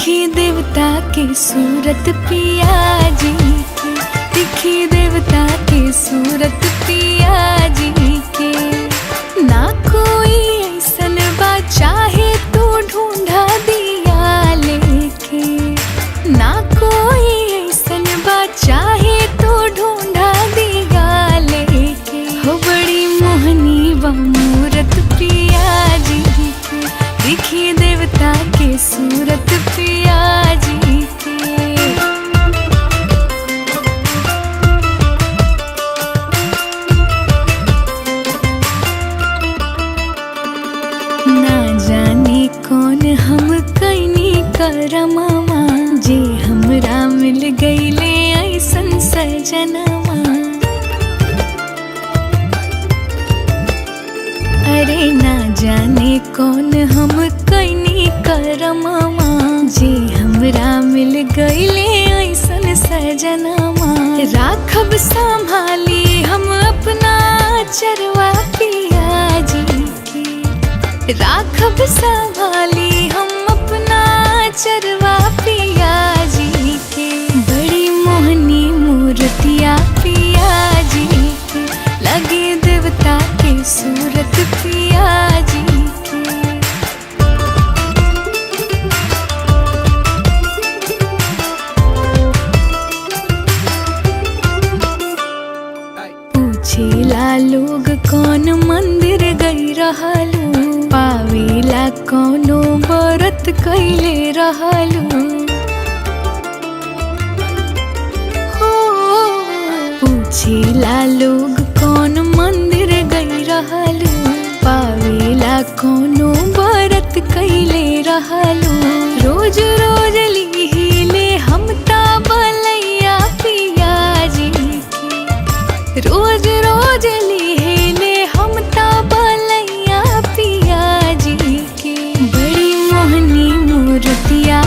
दिखी देवता की सूरत पिया जी की, दिखी देवता की सूरत पिया जी के। ना कोई ऐसन बा चाहे तो ढूंढा दिया लेके, ना कोई ऐसन बा चाहे तो ढूंढा दिया लेके। हो बड़ी मोहनी बा मूरत पिया जी के, दिखी देवता की सूरत पिया जी के। ना जाने कौन हम कैनी करमवा, जे हमरा मिल गईले ऐसन सजनवा। अरे ना जाने कौन हम कैनी करमवा, जे हमरा मिल गईले ऐसन सजनवा। राखब संभाली हम अपना चरवा पिया जी के, राखब संभाली हम अपना चरवा पिया जी के। बड़ी मोहनी मूर्तिया पिया जी के, लगे देवता की सूरत पिया जी के। पूछेला लोग कौन मंदिर गई रहलू, पावेला कौनो व्रत कैले रहलू। हो पूछेला लोग कौन मंदिर गई रहलू, पावेला कौनो व्रत कैले रहलू। रोज रोज लीहिले हम ता बलैया पिया जी के, रोज रोज लीहिले हम ता बलैया पिया जी के। बड़ी मोहनी मूर्तिया